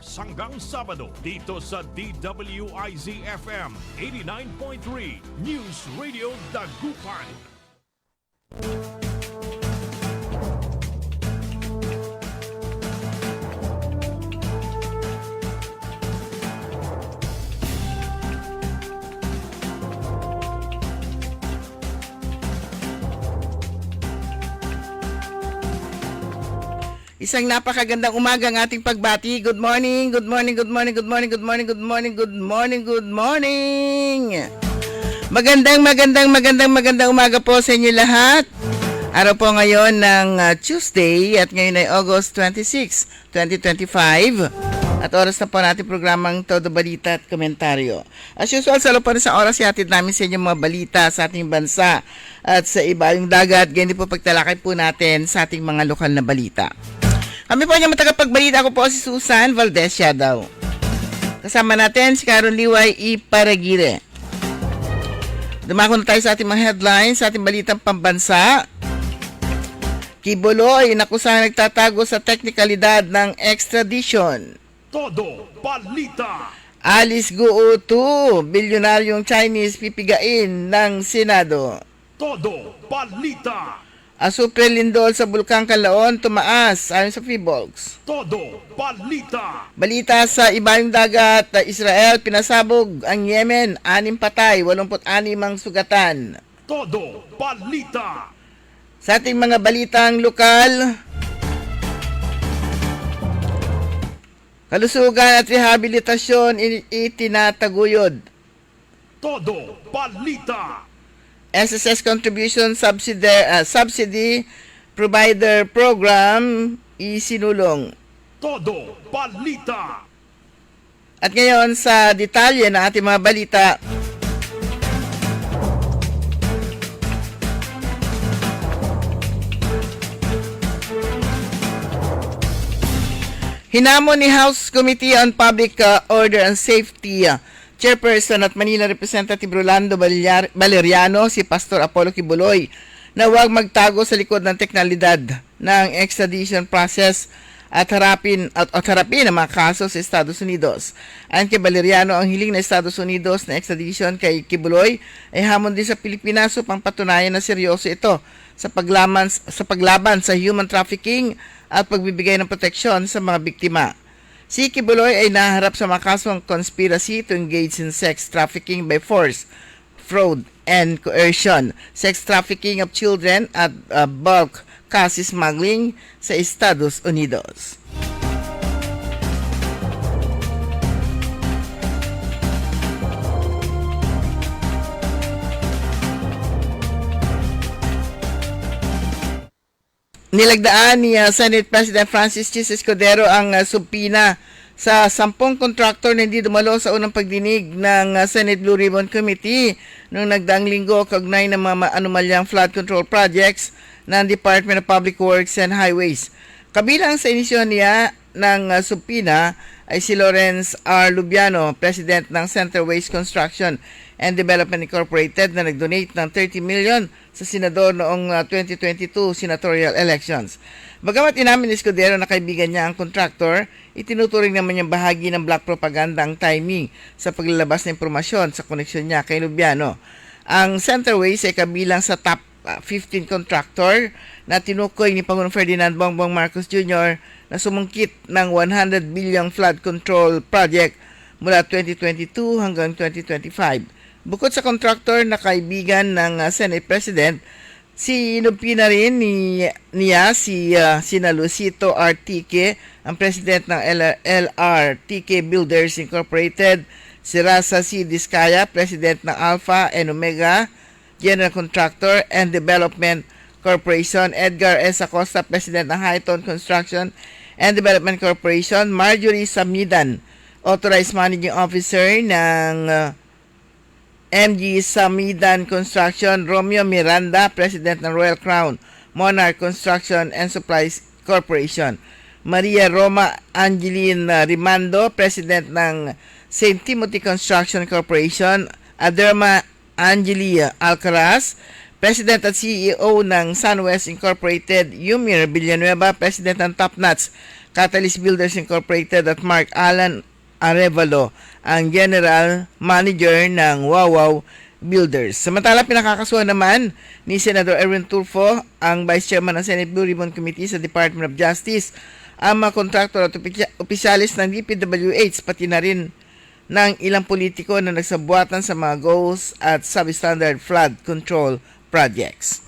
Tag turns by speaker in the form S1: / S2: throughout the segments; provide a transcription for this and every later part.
S1: Biyernes hanggang Sabado dito sa DWIZ-FM 89.3 News Radio Dagupan.
S2: Isang napakagandang umaga ang ating pagbati. Good morning, good morning, good morning, good morning, good morning, good morning, good morning, good morning. Magandang umaga po sa inyo lahat. Araw po ngayon ng Tuesday at ngayon ay August 26, 2025. At oras na po natin programang Todo Balita at Komentaryo. As usual, sa loob sa oras, ihatid namin sa inyo mga balita sa ating bansa at sa ibaling dagat. Ganyan po pagtalakay po natin sa ating mga lokal na balita. Kami po niya matagapagbalita. Ako po si Susan Valdez Yadaw. Kasama natin si Caron Liway Iparagire. Dumako na tayo sa ating mga headlines, sa ating balitang pambansa. Kibuloy, nakusahan nagtatago sa teknikalidad ng extradition.
S1: Todo Balita.
S2: Alice Guo 2, bilyonaryong Chinese pipigain ng Senado.
S1: Todo Balita.
S2: Asupre lindol sa Bulkang Kalaon tumaas ayon sa PHIVOLCS.
S1: Todo Balita.
S2: Balita sa ibaling dagat, Israel pinasabog ang Yemen, 6 patay, 86 ang sugatan.
S1: Todo Balita.
S2: Sa ating mga balitang lokal, kalusugan at rehabilitasyon itinataguyod.
S1: Todo Balita.
S2: SSS Contribution Subsidy Provider Program isinulong.
S1: Todo Balita.
S2: At ngayon sa detalye ng ating mga balita. Hinamon ni House Committee on Public Order and Safety Chairperson at Manila Representative Rolando Valeriano, si Pastor Apollo Kibuloy, na huwag magtago sa likod ng teknalidad ng extradition process at harapin ang mga kaso sa Estados Unidos. Ayon kay Valeriano, ang hiling ng Estados Unidos na extradition kay Kibuloy ay hamon din sa Pilipinas upang patunayan na seryoso ito sa paglaban sa human trafficking at pagbibigay ng proteksyon sa mga biktima. Si Kibuloy ay naharap sa mga kasong conspiracy to engage in sex trafficking by force, fraud, and coercion, sex trafficking of children at bulk cash smuggling sa Estados Unidos. Nilagdaan ni Senate President Francis Chis Escudero ang subpina sa 10 kontraktor na hindi dumalo sa unang pagdinig ng Senate Blue Ribbon Committee noong nagdaang linggo kaugnay ng mga anomalyang flood control projects ng Department of Public Works and Highways. Kabilang sa inisyon niya ng subpina ay si Lawrence R. Lubiano, President ng Center Waste Construction and Development Incorporated, na nag-donate ng 30 million sa senador noong 2022 senatorial elections. Bagamat inamin ni Escudero na kaibigan niya ang contractor, itinuturing naman niyang bahagi ng black propaganda ang timing sa paglalabas ng impormasyon sa koneksyon niya kay Lubiano. Ang Center Waste ay kabilang sa top 15 contractor na tinukoy ni Pangulong Ferdinand Bongbong Marcos Jr. na sumungkit ng 100 billion flood control project mula 2022 hanggang 2025. Bukod sa contractor na kaibigan ng Senate President, sinubpina rin niya si Sina Lucito RTK, ang President ng LRTK Builders Incorporated, si Rasa C. Diskaya, President ng Alpha and Omega General Contractor and Development Corporation, Edgar S. Acosta, President ng Highton Construction and Development Corporation, Marjorie Samidan, Authorized Managing Officer ng MG Samidan Construction, Romeo Miranda, President ng Royal Crown Monarch Construction and Supplies Corporation, Maria Roma Angeline Rimando, President ng St. Timothy Construction Corporation, Aderma Angelia Alcaraz, President at CEO ng SunWest Incorporated, Yumir Villanueva, President ng Top Nuts Catalyst Builders Incorporated at Mark Alan Arevalo, ang General Manager ng Wawaw Builders. Samantala, pinakakasuhan naman ni Senador Erwin Tulfo, ang Vice Chairman ng Senate Blue Ribbon Committee sa Department of Justice, ang mga kontraktor at opisyalis ng DPWH, pati na rin ng ilang politiko na nagsabuatan sa mga goals at substandard flood control projects.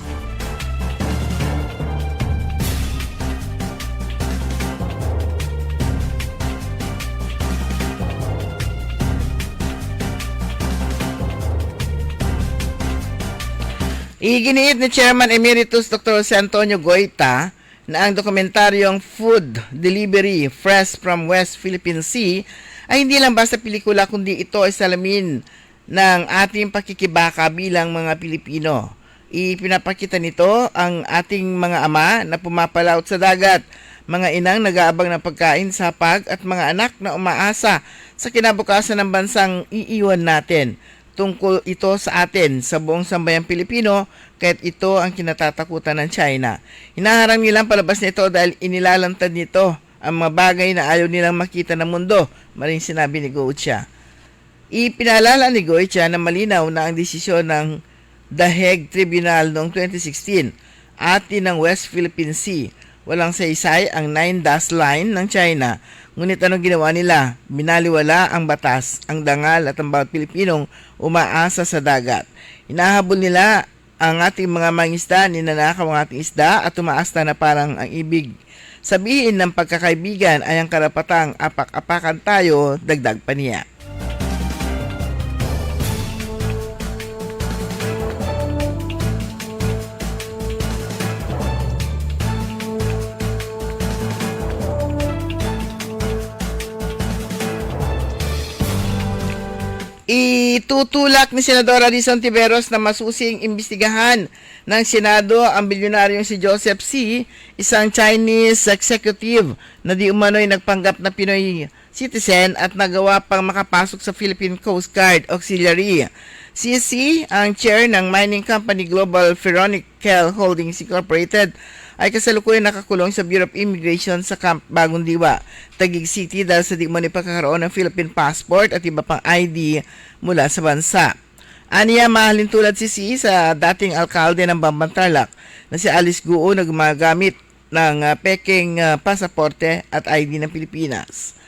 S2: Iginiit ni Chairman Emeritus Dr. Jose Antonio Goita na ang dokumentaryong Food Delivery Fresh from West Philippine Sea ay hindi lang basta pelikula kundi ito ay salamin ng ating pakikibaka bilang mga Pilipino. Ipinapakita nito ang ating mga ama na pumapalaot sa dagat, mga inang nag-aabang ng pagkain sa hapag at mga anak na umaasa sa kinabukasan ng bansang iiwan natin. Tungkol ito sa atin, sa buong sambayang Pilipino, kahit ito ang kinatatakutan ng China. Hinaharang nilang palabas nito dahil inilalantad nito ang mga bagay na ayaw nilang makita ng mundo, maring sinabi ni Goitia. Ipinalala ni Goitia na malinaw na ang desisyon ng The Hague Tribunal noong 2016, atin ng West Philippine Sea. Walang saysay ang 9-dash line ng China. Ngunit anong ginawa nila? Binaliwala ang batas, ang dangal at ang bawat Pilipinong umaasa sa dagat. Hinahabol nila ang ating mga mangisda, ninanakaw ang ating isda at umaasta na parang ang ibig sabihin ng pagkakaibigan ay ang karapatang apak-apakan tayo, dagdag pa niya. Itutulak ni Senadora Rizon Tiveros na masusing imbestigahan ng Senado ang bilyonaryong si Joseph C., isang Chinese executive na di umano'y nagpanggap na Pinoy citizen at nagawa pang makapasok sa Philippine Coast Guard Auxiliary. Si C., ang chair ng mining company Global Ferronickel Holdings Incorporated, ay kasalukuyang nakakulong sa Bureau of Immigration sa Camp Bagong Diwa, Taguig City dahil sa di mo pagkakaroon ng Philippine passport at iba pang ID mula sa bansa. Aniya, mahalin tulad si C sa dating alkalde ng Bambantarlac na si Alice Guo na gumagamit ng peking pasaporte at ID ng Pilipinas.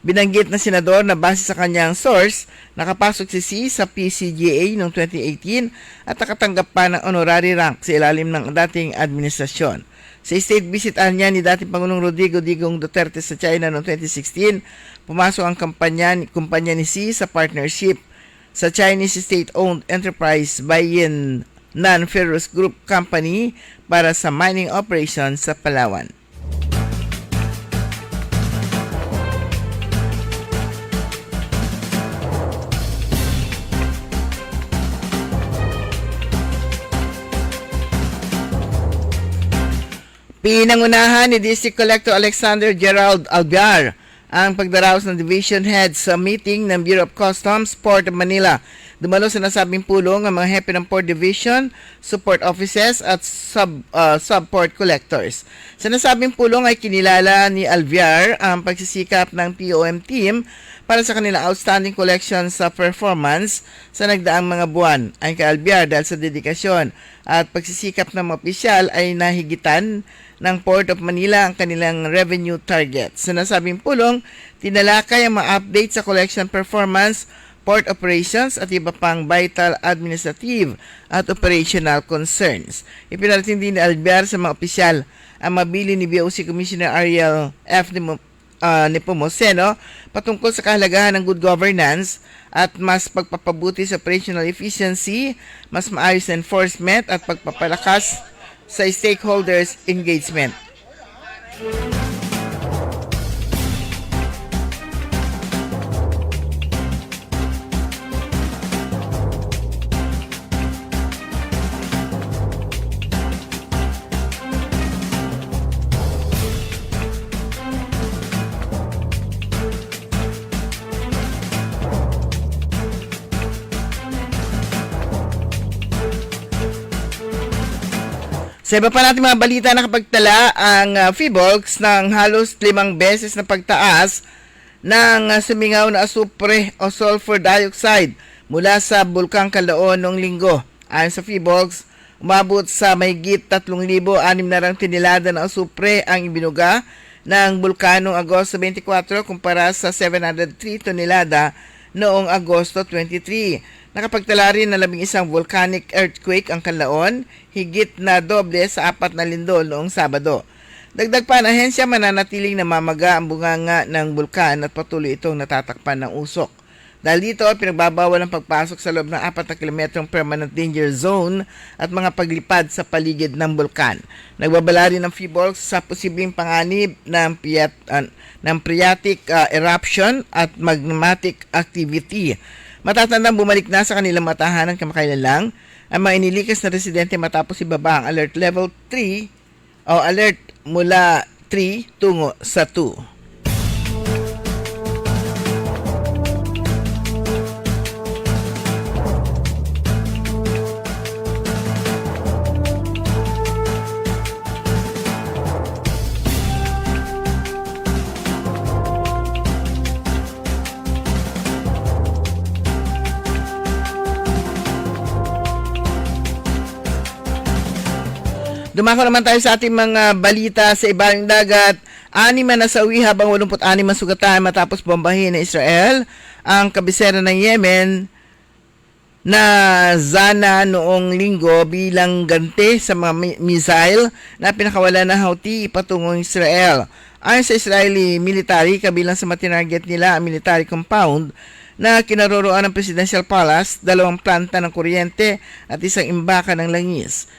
S2: Binanggit na senador na base sa kanyang source, nakapasok si C sa PCGA noong 2018 at nakatanggap pa ng honorary rank sa ilalim ng dating administrasyon. Sa state visit niya ni dating Pangulong Rodrigo Digong Duterte sa China noong 2016, pumasok ang kumpanya ni C sa partnership sa Chinese state-owned enterprise Bayan Non-Ferrous Group Company para sa mining operations sa Palawan. Pinangunahan ni District Collector Alexander Gerald Algar ang pagdaraos ng Division Head sa meeting ng Bureau of Customs, Port of Manila. Dumalo sa nasabing pulong ang mga hepe ng Port Division, support offices at sub-port collectors. Sa nasabing pulong ay kinilala ni Alviar ang pagsisikap ng POM team para sa kanilang outstanding collection sa performance sa nagdaang mga buwan. Ay kay Alviar dahil sa dedikasyon at pagsisikap ng mga opisyal ay nahigitan ng Port of Manila ang kanilang revenue target. Sa nasabing pulong, tinalakay ang mga update sa collection performance, port operations at iba pang vital administrative at operational concerns. Ipinarating din ni Albiar sa mga opisyal ang mabili ni BOC Commissioner Ariel F. Nepomuceno patungkol sa kahalagahan ng good governance at mas pagpapabuti sa operational efficiency, mas maayos na enforcement at pagpapalakas sa stakeholders engagement. Sa iba pa natin mga balita, nakapagtala ang PHIVOLCS ng halos 5 beses na pagtaas ng sumingaw na asupre o sulfur dioxide mula sa Bulkang Calaon noong linggo. Ayon sa PHIVOLCS, umabot sa mahigit 3,600 na tinilada na asupre ang ibinuga ng bulkan noong Agosto 24 kumpara sa 703 tonelada noong Agosto 23. Nakapagtala rin ng 11 volcanic earthquake ang Canlaon, higit na doble sa 4 na lindol noong Sabado. Dagdag pa, ang ahensya mananatiling namamaga ang bunganga ng bulkan at patuloy itong natatakpan ng usok. Dahil dito, pinagbabawal ang pagpasok sa loob ng 4 na kilometrong permanent danger zone at mga paglipad sa paligid ng bulkan. Nagbabala rin ng PHIVOLCS sa posibleng panganib ng phreatic eruption at magmatic activity. Matatandang bumalik na sa kanilang matahanan kamakailan lang ang mga inilikas na residente matapos ibaba ang alert level 3 o alert mula 3 tungo sa 2. Dumako naman tayo sa ating mga balita sa ibaling dagat. 6 na nasawi habang 86 masugatan matapos bombahin ng Israel ang kabisera ng Yemen na Zana noong linggo bilang ganti sa mga missile na pinakawala ng Houthi patungong Israel. Ayon sa Israeli military, kabilang sa matinarget nila ang military compound na kinaroroan ng Presidential Palace, 2 planta ng kuryente at 1 imbaka ng langis.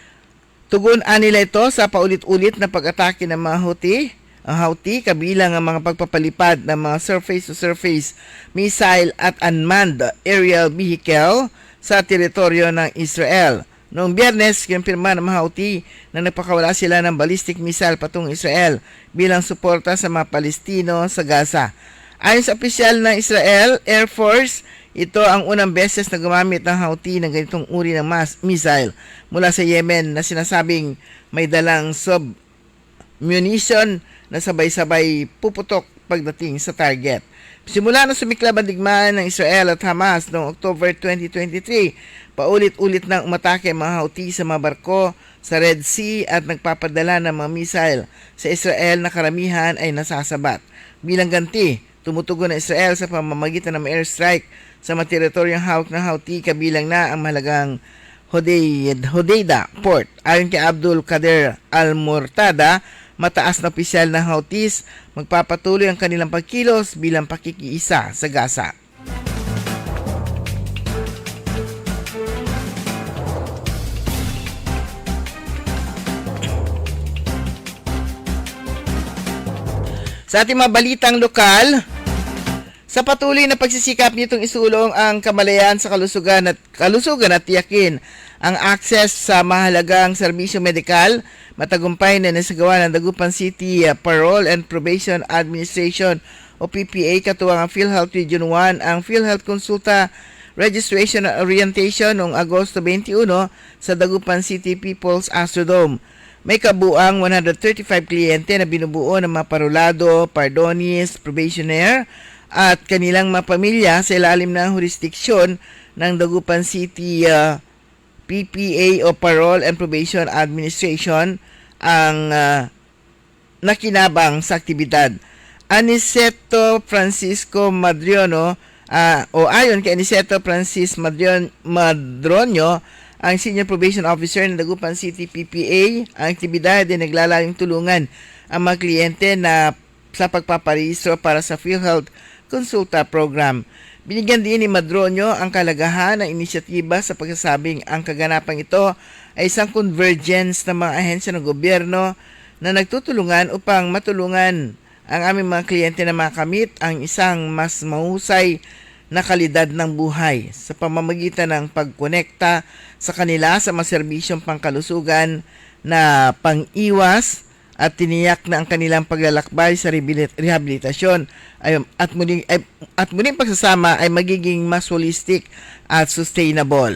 S2: Tugon nila ito sa paulit-ulit na pag-atake ng mga Houthi. Ang Houthi kabilang ang mga pagpapalipad ng mga surface-to-surface missile at unmanned aerial vehicle sa teritoryo ng Israel. Noong Biyernes, kinumpirma ng mga Houthi na nagpakawala sila ng ballistic missile patungong Israel bilang suporta sa mga Palestino sa Gaza. Ayon sa opisyal ng Israel Air Force, ito ang unang beses na gumamit ng Houthi ng ganitong uri ng missile mula sa Yemen na sinasabing may dalang sub-munition na sabay-sabay puputok pagdating sa target. Simula na sumiklab ang digmaan ng Israel at Hamas noong October 2023, paulit-ulit nang umatake ang mga Houthi sa mga barko sa Red Sea at nagpapadala ng mga missile sa Israel na karamihan ay nasasabat. Bilang ganti, tumutugon ng Israel sa pamamagitan ng airstrike sa mga teritoryong hawak ng Houthi, kabilang na ang mahalagang Hodeida Port. Ayon kay Abdul Kader Al-Murtada, mataas na opisyal ng Houthis, magpapatuloy ang kanilang pagkilos bilang pakikiisa sa Gaza. Sa ating mga balitang lokal, sa patuloy na pagsisikap nitong isulong ang kamalayan sa kalusugan at tiyakin ang access sa mahalagang serbisyo medikal, matagumpay na nasagawa ng Dagupan City Parole and Probation Administration o PPA katuwang ang PhilHealth Region 1 ang PhilHealth Consulta Registration and Orientation noong Agosto 21 sa Dagupan City People's Astrodome. May kabuang 135 kliyente na binubuo ng mga parolado, pardonis, probationer at kanilang mga pamilya sa ilalim ng jurisdiksyon ng Dagupan City PPA o Parole and Probation Administration ang nakinabang sa aktibidad. Aniceto Francisco Madriono o ayon kay Aniceto Francis Madronio, ang Senior Probation Officer ng Dagupan City PPA, ang aktibidad ay naglalayong tulungan ang mga kliyente na sa pagpaparehistro para sa PhilHealth Consulta Program. Binigyan din ni Madronio ang kalagahan ng inisyatiba sa pagsasabing ang kaganapang ito ay isang convergence ng mga ahensya ng gobyerno na nagtutulungan upang matulungan ang aming mga kliyente na makamit ang isang mas mahusay na kalidad ng buhay sa pamamagitan ng pagkonekta sa kanila sa mga serbisyong pangkalusugan na pang-iwas at tiniyak na ang kanilang paglalakbay sa rehabilitasyon at muling pagsasama ay magiging mas holistic at sustainable.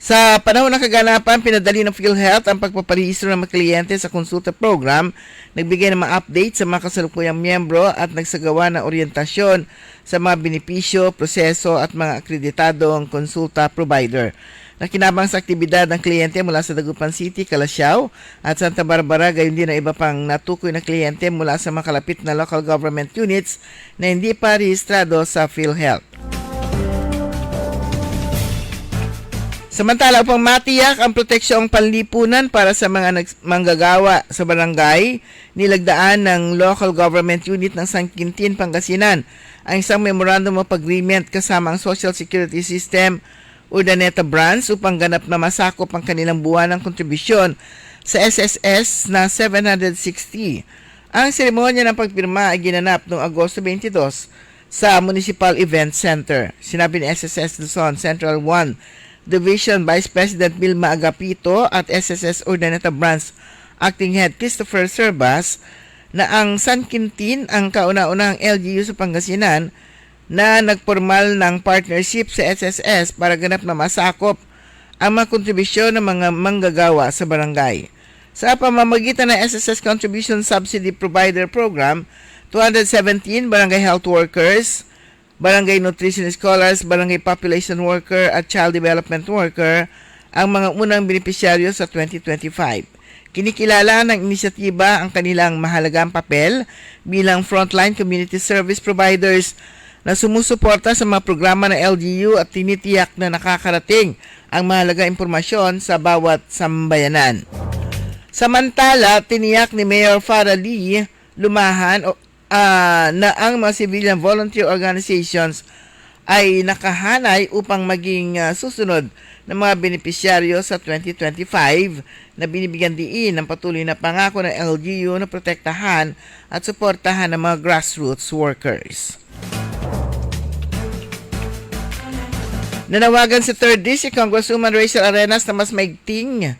S2: Sa panahon ng kaganapan, pinadali ng PhilHealth ang pagpaparehistro ng mga kliyente sa konsulta program, nagbigay ng mga update sa mga kasalukuyang miyembro at nagsagawa ng orientasyon sa mga benepisyo, proseso at mga akreditadong konsulta provider. Nakinabang sa aktibidad ng kliyente mula sa Dagupan City, Calasiao at Santa Barbara, gayon din ang iba pang natukoy na kliyente mula sa mga kalapit na local government units na hindi pa rehistrado sa PhilHealth. Samantala, upang matiyak ang proteksyong panlipunan para sa mga manggagawa sa barangay, nilagdaan ng local government unit ng San Quintin, Pangasinan ang isang memorandum of agreement kasama ang Social Security System Urdaneta Branch upang ganap na masakop ang kanilang buwanang kontribusyon sa SSS na 760. Ang seremonya ng pagpirma ay ginanap noong Agosto 22 sa Municipal Event Center. Sinabi ni SSS Luzon Central 1 Division Vice President Vilma Agapito at SSS Urdaneta Branch Acting Head Christopher Servas na ang San Quintin ang kauna-unahang LGU sa Pangasinan na nagpormal ng partnership sa SSS para ganap na masakop ang mga kontribusyon ng mga manggagawa sa barangay. Sa pamamagitan ng SSS Contribution Subsidy Provider Program, 217 barangay health workers, barangay nutrition scholars, barangay population worker at child development worker ang mga unang benepisyaryo sa 2025. Kinikilala ng inisyatiba ang kanilang mahalagang papel bilang frontline community service providers na sumusuporta sa mga programa ng LGU at tinitiyak na nakakarating ang mahalagang impormasyon sa bawat sambayanan. Samantala, tiniyak ni Mayor Farah Lee Lumahan na ang mga civilian volunteer organizations ay nakahanay upang maging susunod ng mga benepisyaryo sa 2025 na binibigyan diin ng patuloy na pangako ng LGU na protektahan at suportahan ng mga grassroots workers. Nanawagan sa 3rd District Congresswoman Rachel Arenas na mas maigting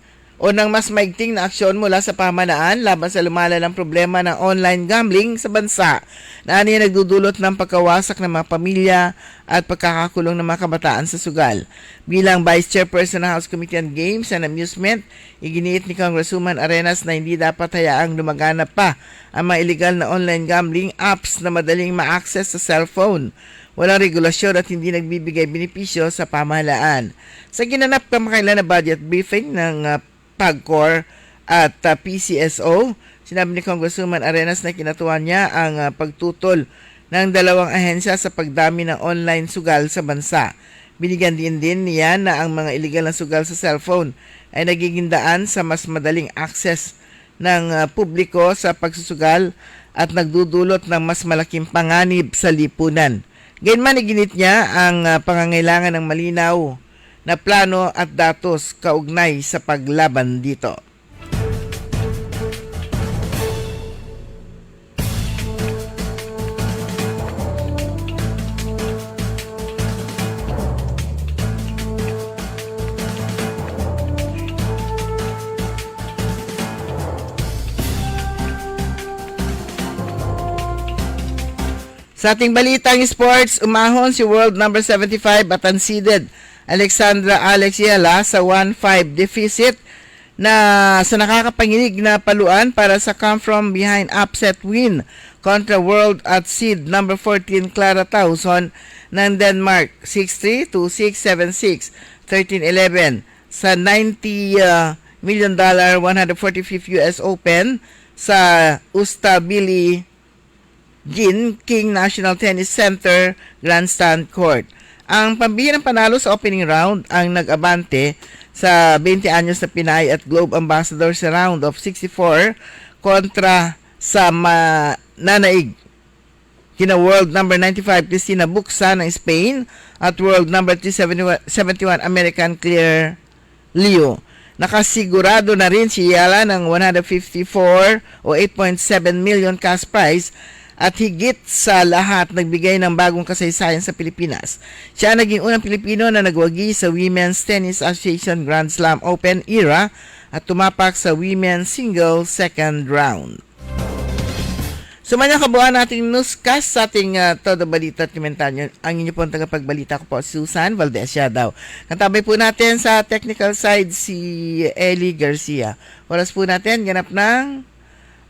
S2: na aksyon mula sa pamahalaan laban sa lumalalang problema ng online gambling sa bansa na aniya nagdudulot ng pagkawasak ng mga pamilya at pagkakakulong ng mga kabataan sa sugal. Bilang Vice Chairperson ng House Committee on Games and Amusement, iginiit ni Congresswoman Arenas na hindi dapat hayaang lumaganap pa ang mga illegal na online gambling apps na madaling ma-access sa cellphone. Walang regulasyon at hindi nagbibigay benepisyo sa pamahalaan. Sa ginanap kamakailan na budget briefing ng PAGCOR at PCSO, sinabi ni Congresswoman Arenas na kinatuwa niya ang pagtutol ng dalawang ahensya sa pagdami ng online sugal sa bansa. Binigyan din niya na ang mga illegal na sugal sa cellphone ay nagiging daan sa mas madaling access ng publiko sa pagsusugal at nagdudulot ng mas malaking panganib sa lipunan. Gayunman, iginit niya ang pangangailangan ng malinaw na plano at datos kaugnay sa paglaban dito. Sa ating balitang sports, umahon si world number 75 at unseeded Alexandra Alex Yala sa 1-5 deficit na sa nakakapanginig na paluan para sa come from behind upset win kontra world at seed number 14 Clara Tauson ng Denmark 6-3, 2-6, 7-6, 13-11 sa $90 million 145th US Open sa Ustabili Gin King National Tennis Center Grandstand Court. Ang pambihirang panalo sa opening round ang nag-abante sa 20 anyos na Pinay at Globe Ambassador sa round of 64 kontra sa Nanaig kina world number 95 Cristina Buxa ng Spain at world number 371 American Claire Liu. Nakasigurado na rin si Yala ng 154 o 8.7 million cash prize at higit sa lahat nagbigay ng bagong kasaysayan sa Pilipinas. Siya naging unang Pilipino na nagwagi sa Women's Tennis Association Grand Slam Open era at tumapak sa Women's Single second round. Sumanya kabuuan nating newscast sa ating Todo Balita at Komentaryo. Ang inyo pong tagapagbalita ko po, Susan Valdez Yadaw. Katabay po natin sa technical side si Ellie Garcia. Oras po natin, ganap ng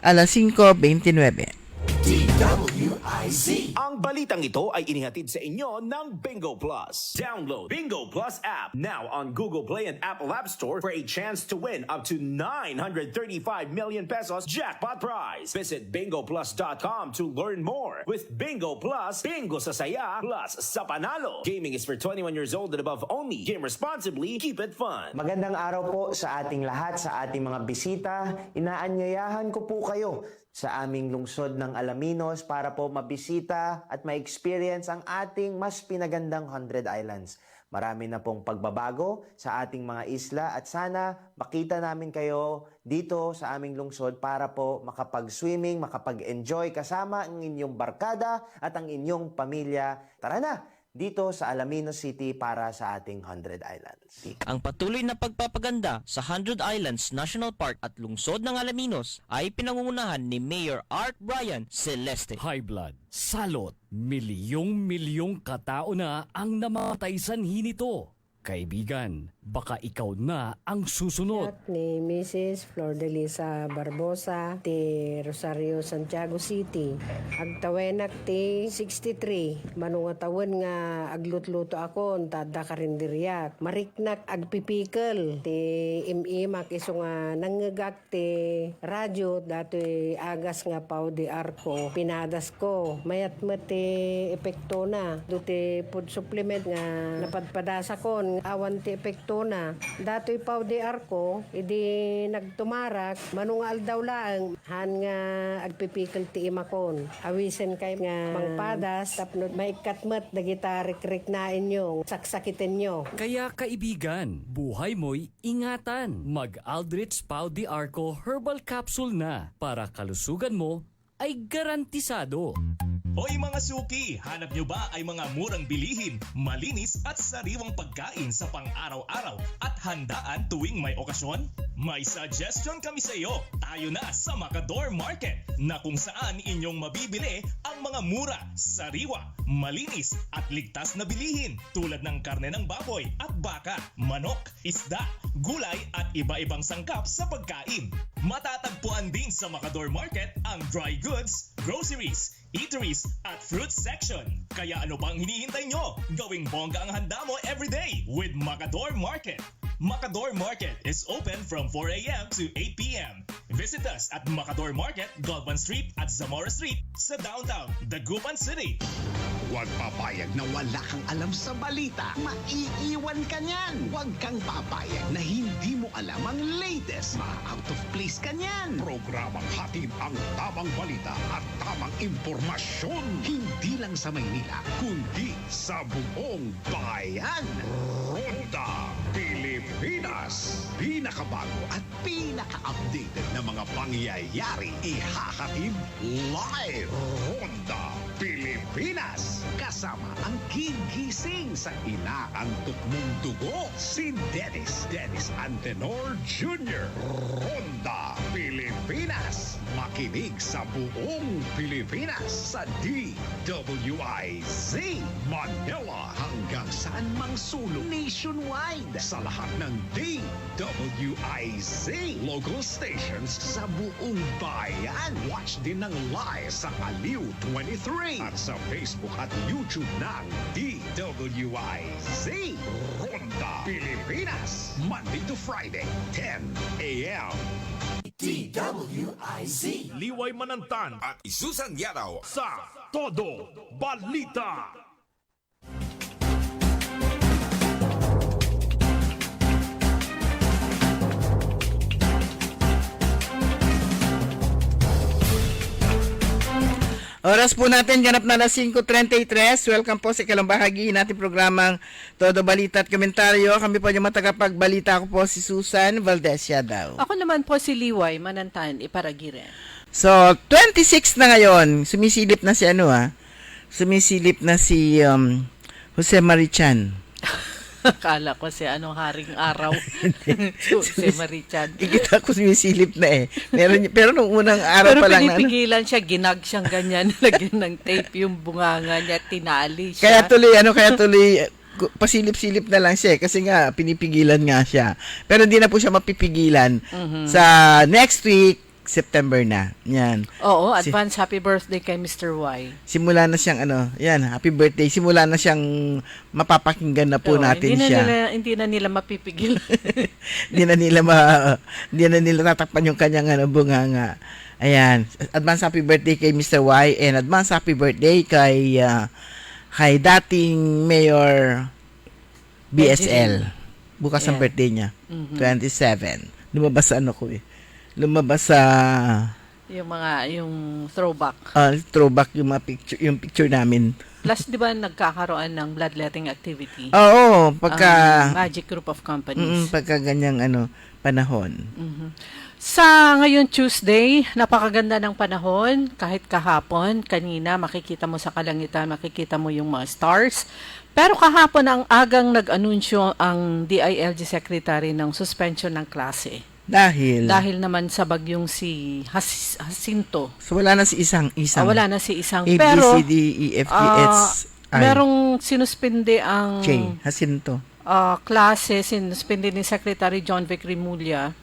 S2: alas 5:29.
S3: DWIZ. Ang balitang ito ay inihatid sa inyo ng Bingo Plus. Download Bingo Plus app now on Google Play and Apple App Store for a chance to win up to 935 million pesos jackpot prize. Visit bingoplus.com to learn more. With Bingo Plus, bingo sa saya plus sa panalo. Gaming is for 21 years old and above only. Game responsibly. Keep it fun.
S4: Magandang araw po sa ating lahat, sa ating mga bisita. Inaanyayahan ko po kayo sa aming lungsod ng Alaminos para po mabisita at ma-experience ang ating mas pinagandang 100 Islands. Marami na pong pagbabago sa ating mga isla at sana makita namin kayo dito sa aming lungsod para po makapag-swimming, makapag-enjoy kasama ang inyong barkada at ang inyong pamilya. Tara na! Dito sa Alaminos City para sa ating 100 Islands.
S5: Ang patuloy na pagpapaganda sa 100 Islands National Park at lungsod ng Alaminos ay pinangungunahan ni Mayor Art Brian Celeste.
S6: High blood, salot, milyong-milyong katao na ang namatay sanhi nito. Kaibigan, baka ikaw na ang susunod.
S7: At ni Mrs. Flor de Lisa Barbosa ti Rosario, Santiago City. Agtawenak ti 63. Manungatawan nga aglutluto ako tada karinderyak. Mariknak agpipikal ti imimak iso nga nangagak ti radyo datoy agas nga pao di arko. Pinadas ko. Mayat ti epekto na. Duti food supplement nga napadpadasa kon awan ti epekto na. Dato'y pao di arko, idi nagtumarak, manungal daw lang, han nga agpipikil ti imakon. Awisen kay nga mangpadas, tapno maikatmat, dagitarik-rik na inyo, saksakitin nyo.
S6: Kaya kaibigan, buhay mo'y ingatan. Mag-Aldrich Pau de Arco Herbal Capsule na para kalusugan mo ay garantisado.
S8: Hoy mga suki, hanap nyo ba ay mga murang bilihin, malinis at sariwang pagkain sa pang-araw-araw at handaan tuwing may okasyon? May suggestion kami sa iyo. Tayo na sa Macador Market na kung saan inyong mabibili ang mga mura, sariwa, malinis at ligtas na bilihin tulad ng karne ng baboy at baka, manok, isda, gulay at iba-ibang sangkap sa pagkain. Matatagpuan din sa Macador Market ang dry goods, groceries, eateries at fruit section. Kaya ano pang hinihintay nyo? Gawing bongga ang handa mo everyday with Macador Market. Macador Market is open from 4 a.m. to 8 p.m. Visit us at Macador Market, Galvan Street at Zamora Street sa downtown Dagupan City.
S9: Huwag papayag na wala kang alam sa balita. Maiiwan ka niyan. Huwag kang papayag na hindi mo alam ang latest. Ma-out of place ka niyan. Programang hatid ang tamang balita at tamang impormasyon. Hindi lang sa Maynila, kundi sa buong bayan. Ronda Pilipinas. Pinakabago at pinaka-updated na mga pangyayari. Ihahatid live. Ronda Pilipinas. Kasama ang gigising sa inaantok mong dugo, si Dennis Antenor Jr. Ronda Pilipinas. Makinig sa buong Pilipinas sa DWIZ Manila hanggang saan mang sulok nationwide sa lahat ng DWIZ local stations sa buong bayan. Watch din ng live sa Aliw 23 at sa Facebook at YouTube ng DWIZ Ronda Pilipinas, Monday to Friday, 10 a.m.
S3: DWIZ.
S1: Liway Manantan
S9: At Susan Yadaw.
S1: sa Todo Balita.
S2: Oras po natin, ganap na alas 5:33. Welcome po sa ikalang bahagi natin programang Todo Balita at Komentaryo. Kami po yung matagapagbalita. Ako po si Susan Valdez Yadaw.
S10: Ako naman po si Liway Manantan Iparagiren.
S2: So, 26 na ngayon. Sumisilip na si Sumisilip na si Jose Marichan.
S10: Akala ko si haring araw. Si Marichan.
S2: Kikita ko sumisilip na eh. Pero nung unang araw
S10: Pero
S2: pa lang
S10: pinipigilan siya, ginag siyang ganyan, lagyan ng tape yung bunganga niya, tinali siya.
S2: kaya tuloy pasilip-silip na lang siya kasi nga pinipigilan nga siya. Pero hindi na po siya mapipigilan sa next week, September na. Yan.
S10: Oo, advance happy birthday kay Mr. Y.
S2: Simula na siyang happy birthday. Simula na siyang mapapakinggan na po
S10: Oo,
S2: natin siya.
S10: Hindi na nila mapipigil.
S2: Hindi na nila tatakpan yung kanyang bunganga. Ayan. Advance happy birthday kay Mr. Y and advance happy birthday kay dating Mayor BSL. Bukas ang birthday niya. 27. Lumabas sa Lumabas sa
S10: yung throwback.
S2: Throwback yung picture namin.
S10: Plus, di ba nagkakaroon ng bloodletting activity?
S2: Oo, pagka
S10: Magic Group of Companies.
S2: pagka ganyang panahon.
S10: Sa ngayon Tuesday, napakaganda ng panahon. Kahit kahapon, kanina makikita mo sa kalangitan, makikita mo yung mga stars. Pero kahapon ang agang nag-anunsyo ang DILG Secretary ng suspension ng klase. Dahil naman sa bagyong si Jacinto.
S2: So wala na si isang.
S10: Wala na si isang.
S2: A,
S10: Pero,
S2: B, C, D, E, F, G, H, I.
S10: merong sinuspinde ang
S2: J, Jacinto.
S10: klase, sinuspinde ni Secretary John Vic Rimulya.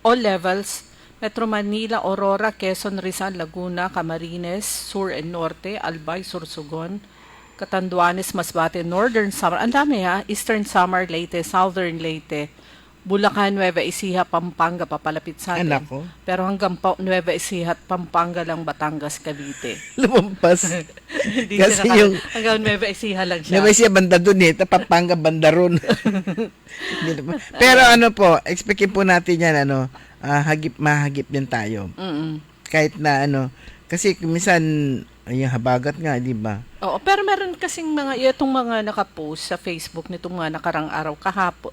S10: All levels, Metro Manila, Aurora, Quezon, Rizal, Laguna, Camarines, Sur and Norte, Albay, Sursogon, Catanduanes, Masbate, Northern Samar. Ang dami Eastern Samar, Leyte, Southern Leyte, Bulacan, Nueva Ecija, Pampanga, papalapit sa atin.
S2: Anak ko.
S10: Pero hanggang Nueva Ecija at Pampanga lang, Batangas, Cavite.
S2: Lumampas.
S10: Hindi
S2: Kasi
S10: siya
S2: yung
S10: hanggang Nueva Ecija lang siya.
S2: Nueva Ecija banda dun Pampanga banda ron. Pero expectin po natin yan mahagip din tayo. Kahit na kasi minsan yung habagat nga, di ba?
S10: Oo, pero meron kasing itong mga nakapost sa Facebook nitong mga nakarang araw,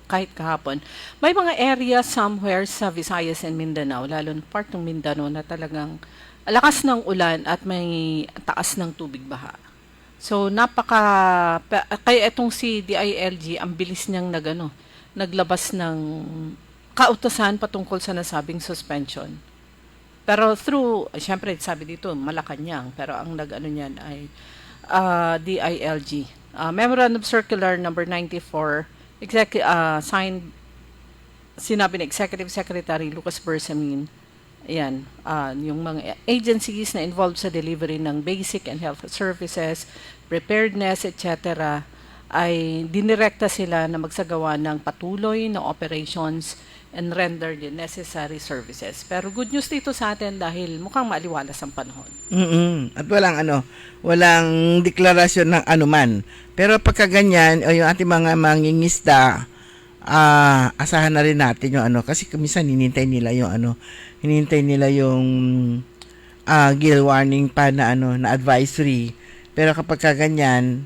S10: kahit kahapon, may mga area somewhere sa Visayas and Mindanao, lalo na part ng Mindanao na talagang lakas ng ulan at may taas ng tubig baha. So, kaya itong si DILG, ang bilis niyang naglabas ng kautosan patungkol sa nasabing suspension. Pero syempre, sabi dito, Malacanang, pero ang niyan ay DILG. Memorandum Circular number 94, signed, sinabi ni Executive Secretary Lucas Bersamin, ayan, yung mga agencies na involved sa delivery ng basic and health services, preparedness, etc., ay dinirekta sila na magsagawa ng patuloy na operations and render the necessary services. Pero good news dito sa atin dahil mukhang maaliwalas ang panahon.
S2: At walang deklarasyon ng anuman. Pero pagka ganyan, o yung ating mga mangingisda, asahan na rin natin yung kasi minsan hinintay nila yung gill warning pa na na advisory. Pero kapag ganyan,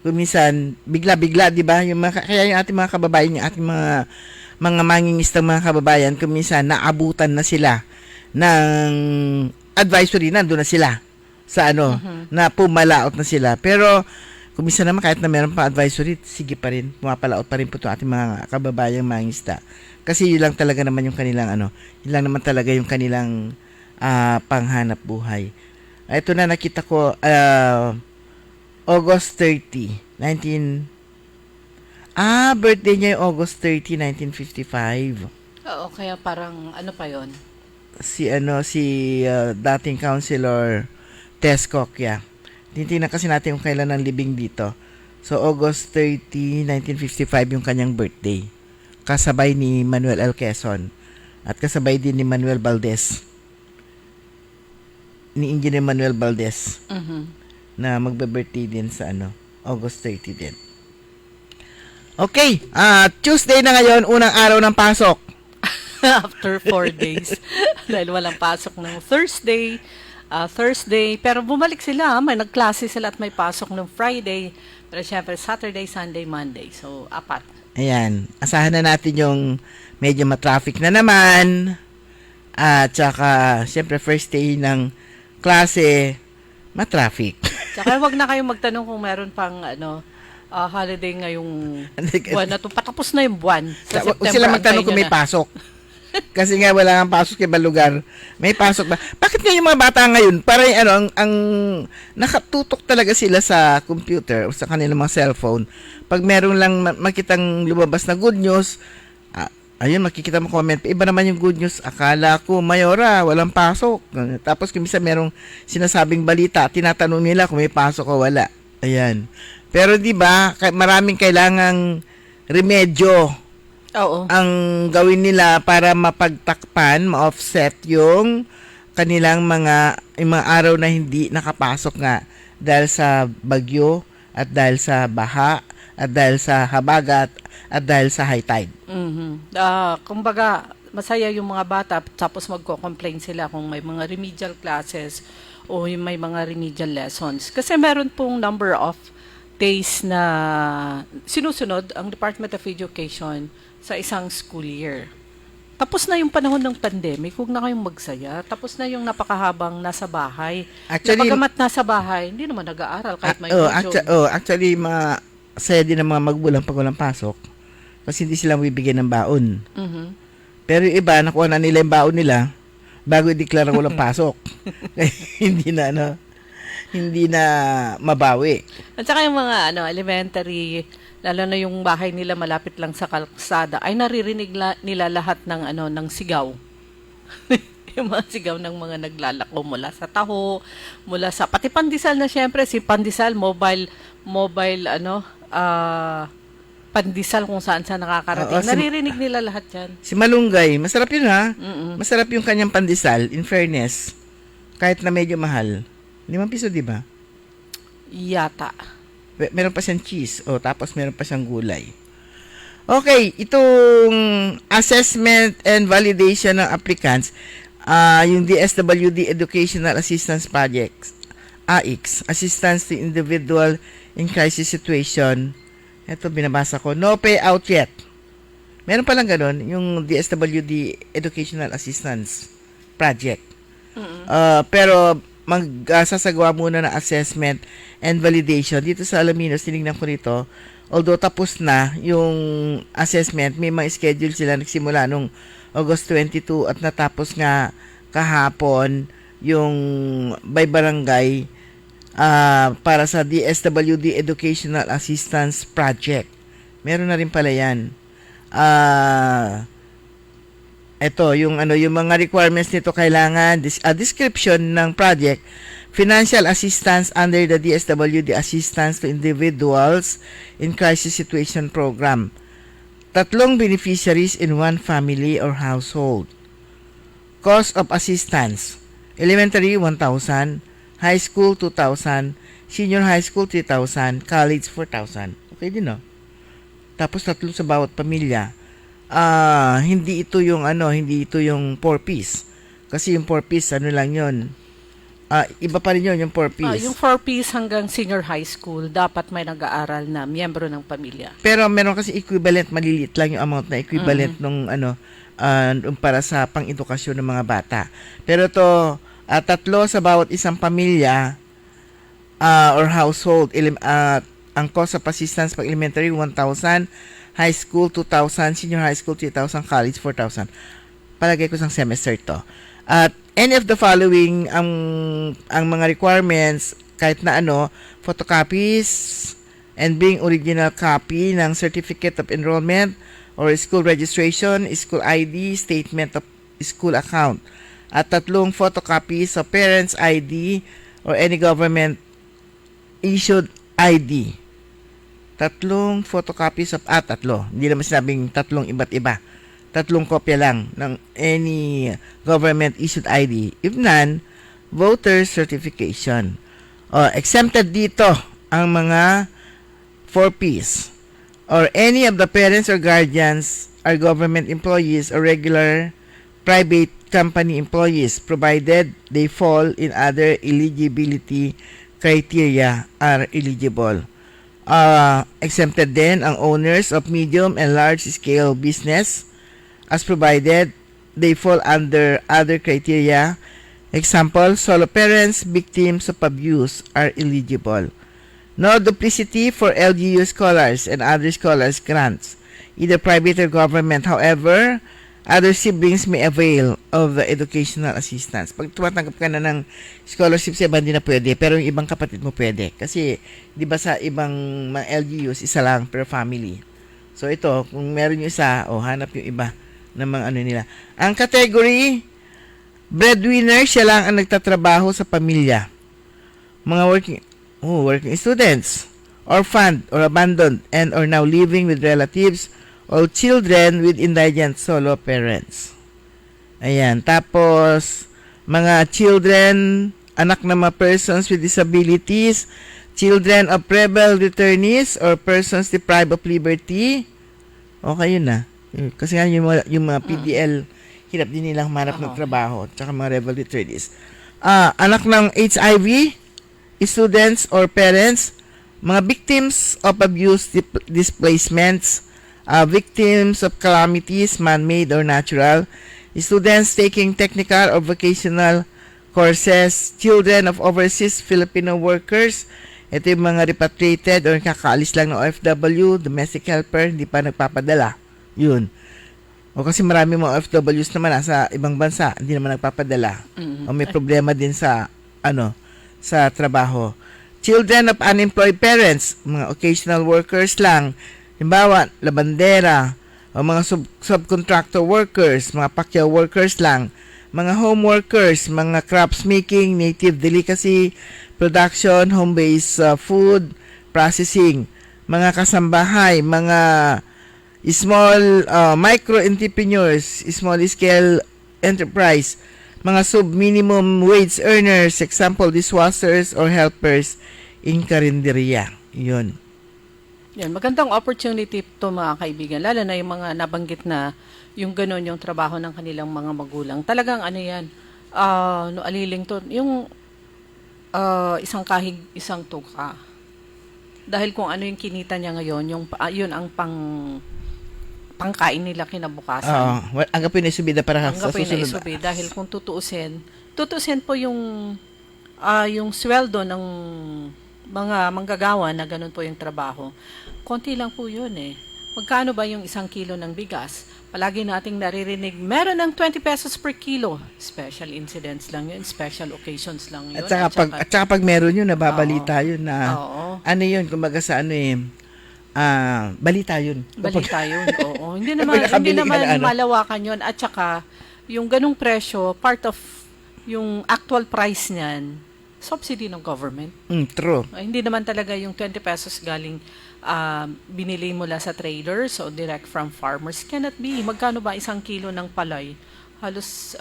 S2: minsan bigla-bigla, 'di ba? Kaya yung ating mga kababayan, yung ating mga mangingistang mga kababayan, kung minsan naabutan na sila ng advisory, nandun na sila sa na pumalaot na sila. Pero kung minsan naman kahit na meron pa advisory, sige pa rin, pumapalaot pa rin po ito ating mga kababayang mangingista. Kasi yun lang talaga naman yung kanilang yun lang naman talaga yung kanilang panghanap buhay. Ito na nakita ko, August 30, birthday niya yung August 30, 1955.
S10: Oo, kaya parang pa yon?
S2: Si dating councilor Tess Coccia. Titingnan kasi natin kung kailan ang libing dito. So August 30, 1955 yung kanyang birthday. Kasabay ni Manuel L. Quezon at kasabay din ni Manuel Valdez. Ni Engineer Manuel Valdez. Na magbe-birthday din sa August 30 din. Okay, Tuesday na ngayon, unang araw ng pasok.
S10: After 4 days. Dahil walang pasok ng Thursday, pero bumalik sila, may nagklase sila at may pasok ng Friday, pero syempre Saturday, Sunday, Monday. So, 4.
S2: Ayan, asahan na natin yung medyo matraffic na naman. At saka, syempre first day ng klase, matraffic.
S10: Tsaka wag na kayong magtanong kung meron pang holiday ngayong buwan na to. Patapos na yung buwan. Sa
S2: Huwag
S10: September,
S2: sila magtanong
S10: antayin
S2: kung
S10: nyo
S2: may
S10: na.
S2: pasok. Kasi nga wala kang pasok sa ibang lugar. May pasok ba? Bakit nga yung mga bata ngayon, parang ang nakatutok talaga sila sa computer o sa kanilang mga cellphone. Pag meron lang makitang lumabas na good news, ayun, makikita mo comment. Iba naman yung good news. Akala ko, Mayora, walang pasok. Tapos kumisa merong sinasabing balita, tinatanong nila kung may pasok o wala. Ayan. Pero di ba, maraming kailangang remedyo
S10: Oo.
S2: ang gawin nila para mapagtakpan, ma-offset yung kanilang yung mga araw na hindi nakapasok nga dahil sa bagyo at dahil sa baha at dahil sa habagat at dahil sa high tide.
S10: Kumbaga, masaya yung mga bata tapos magko-complain sila kung may mga remedial classes o yung may mga remedial lessons. Kasi meron pong number of days na sinusunod ang Department of Education sa isang school year. Tapos na yung panahon ng pandemic, huwag na kayong magsaya. Tapos na yung napakahabang nasa bahay.
S2: Actually,
S10: Napagamat nasa bahay, hindi naman nag-aaral kahit may module.
S2: actually, saya din ng mga magulang pag walang pasok kasi hindi sila bibigyan ng baon. Pero yung iba, nakuha na nila yung baon nila bago i-declare walang pasok. Hindi na mabawi.
S10: At saka yung mga elementary, lalo na yung bahay nila malapit lang sa kalsada, ay naririnig nila lahat ng sigaw. Yung mga sigaw ng mga naglalako mula sa taho, mula sa pati pandesal na syempre, si pandesal mobile pandesal kung saan nakakarating. Naririnig nila lahat 'yan.
S2: Si Malunggay, masarap yun ha. Masarap yung kanyang pandesal, in fairness. Kahit na medyo mahal. 5 piso, di ba?
S10: Yata.
S2: Meron pa siyang cheese. Tapos meron pa siyang gulay. Okay, itong assessment and validation ng applicants, yung DSWD Educational Assistance Project, AIX, Assistance to Individual in Crisis Situation. Ito, binabasa ko. No payout yet. Meron palang ganun, yung DSWD Educational Assistance Project. Pero magsasagawa muna ng assessment and validation. Dito sa Alaminos, tinignan ko rito, although tapos na yung assessment, may mga schedule sila nagsimula nung August 22 at natapos nga kahapon yung by barangay para sa DSWD Educational Assistance Project. Meron na rin pala yan. Ito, yung mga requirements nito kailangan description ng project, financial assistance under the DSWD Assistance to Individuals in Crisis Situation Program. 3 beneficiaries in 1 family or household. Cost of assistance, elementary 1,000, high school 2,000, senior high school 3,000, college 4,000. Okay din, no? Tapos 3 sa bawat pamilya. Hindi ito yung 4-piece. Kasi yung 4-piece, lang yun. Iba pa rin yun, yung 4-piece.
S10: Yung 4-piece hanggang senior high school, dapat may nag-aaral na miyembro ng pamilya.
S2: Pero meron kasi equivalent, maliliit lang yung amount na equivalent nung para sa pang-edukasyon ng mga bata. Pero to 3 sa bawat isang pamilya or household, ang cost of assistance pag elementary 1,000, high school 2,000, senior high school 3,000, college 4,000. Palagay ko sang semester to. At any of the following ang mga requirements, kahit na photocopies and being original copy ng certificate of enrollment or school registration, school ID, statement of school account. At 3 photocopies of parents' ID or any government issued ID. 3 photocopies of 3. Hindi naman sinabing 3 iba't iba. 3 kopya lang ng any government issued ID. If none, voter certification. Exempted dito ang mga 4Ps. Or any of the parents or guardians are government employees or regular private company employees provided they fall in other eligibility criteria are eligible. Exempted din ang owners of medium and large scale business as provided they fall under other criteria. Example, solo parents, victims of abuse are eligible. No duplicity for LGU scholars and other scholars grants, either private or government. However, other siblings may avail of the educational assistance. Pag tumatanggap ka na ng scholarship sa iba, hindi na pwede. Pero yung ibang kapatid mo pwede. Kasi, di ba sa ibang mga LGUs, isa lang per family. So ito, kung meron yung isa, hanap yung iba ng mga ano nila. Ang category, breadwinner, siya lang ang nagtatrabaho sa pamilya. Mga working students, orphaned or abandoned, and or now living with relatives, or children with indigent solo parents. Ayan. Tapos, mga children, anak ng mga persons with disabilities, children of rebel returnees, or persons deprived of liberty. Okay, yun na. Kasi nga yung mga PDL, hirap din nilang manap ng trabaho, tsaka mga rebel returnees. Anak ng HIV, students or parents, mga victims of abuse, displacements, victims of calamities, man-made or natural, students taking technical or vocational courses, children of overseas Filipino workers, ito yung mga repatriated or kakaalis lang ng OFW, domestic helper, hindi pa nagpapadala. Yun. O kasi marami mga OFWs naman sa ibang bansa, hindi naman nagpapadala. O may problema din sa sa trabaho. Children of unemployed parents, mga occasional workers lang, halimbawa, labandera, o mga subcontractor workers, mga pakyaw workers lang, mga home workers, mga crops making, native delicacy, production, home-based food, processing, mga kasambahay, mga small micro-entrepreneurs, small-scale enterprise, mga sub-minimum wage earners, example, dishwashers or helpers in karinderya. Yun.
S10: Yan, magandang opportunity to mga kaibigan, lalo na yung mga nabanggit na yung gano'n yung trabaho ng kanilang mga magulang. Talagang yan, aliling to, yung isang kahig, isang tuka. Dahil kung ano yung kinita niya ngayon, yun ang pangkain nila kinabukasan.
S2: Ang gapin ay subida para sa susunod.
S10: Dahil kung tutuusin po yung sweldo ng mga manggagawa na ganun po yung trabaho. Konti lang po yun eh. Magkano ba yung 1 kilo ng bigas? Palagi nating naririnig, meron ng 20 pesos per kilo. Special incidents lang yun, special occasions lang yun.
S2: At saka pag meron yun, nababalita yun na, yun, kumbaga sa balita yun.
S10: Balita yun, oo. Hindi naman malawakan yun. At saka, yung ganung presyo, part of yung actual price niyan, subsidy ng government.
S2: True.
S10: Hindi naman talaga yung 20 pesos galing binili mula sa traders o direct from farmers. Cannot be. Magkano ba 1 kilo ng palay? Halos